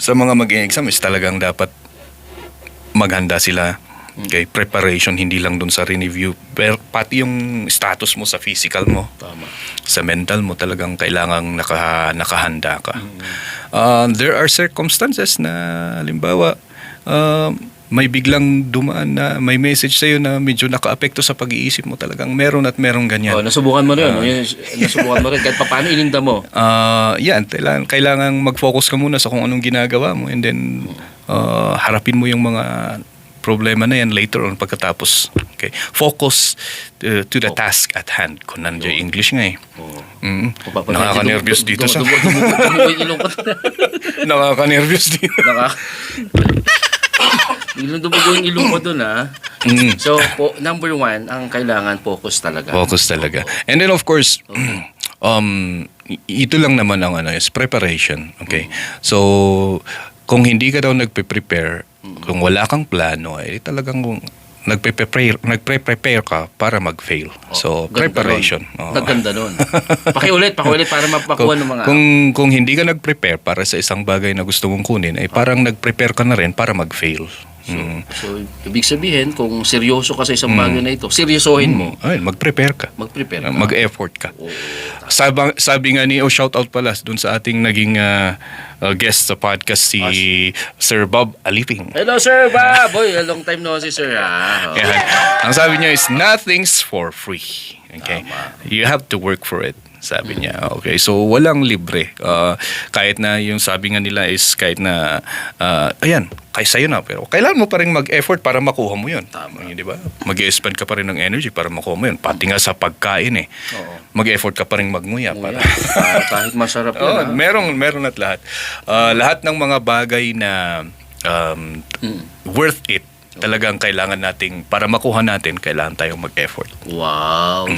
sa mga mag-exam is talagang dapat maghanda sila. Okay, preparation hindi lang dun sa review, pero pati yung status mo sa physical mo, Tama. sa mental mo talagang kailangang nakahanda ka. There are circumstances na halimbawa may biglang dumaan na may message sa'yo na medyo naka-apekto sa pag-iisip mo, talagang meron at meron ganyan. Nasubukan mo rin. Nasubukan mo rin. Kahit paano ininda mo. Yan, kailangan mag-focus ka muna sa kung anong ginagawa mo, and then harapin mo yung mga problema na yan later on pagkatapos. Okay. Focus to the task at hand. Kung nandiyo English nga eh. Nakaka-nervous dito sa... Nakaka-nervous dito. Biglang dumugo yung ilong ko dun, ha? So, number 1, ang kailangan focus talaga. Focus talaga. And then of course, ito lang naman ang is preparation. Okay. So, kung hindi ka daw nagpe-prepare, kung wala kang plano, talagang nagpe-prepare ka para mag-fail. So, preparation. Naganda nun. Pakiulit para mapakuha ng mga... Kung hindi ka nag-prepare para sa isang bagay na gusto mong kunin, parang nag-prepare ka na rin para mag-fail. So, ibig sabihin, kung seryoso ka sa isang bagay na ito, seryosohin mo. Mag-prepare ka. Mag-effort ka. Sabi nga ni, shout out pala dun sa ating naging guest sa podcast, si Sir Bob Aliping. Hello, Sir Bob! Boy, a long time no si Sir, ha? Ang sabi niya is, nothing's for free. Okay? You have to work for it. Sabi niya. Okay, so walang libre. Kahit na yung sabi nga nila is kahit na ayan, kaya sa'yo na, pero kailangan mo pa rin mag-effort para makuha mo yun. Di ba? Mag-spend ka pa rin ng energy para makuha mo yun. Pati nga sa pagkain mag-effort ka pa rin magnguya para kahit masarap yan. Meron at lahat. Lahat ng mga bagay na worth it, talagang kailangan nating, para makuha natin, kailangan tayong mag-effort. Wow!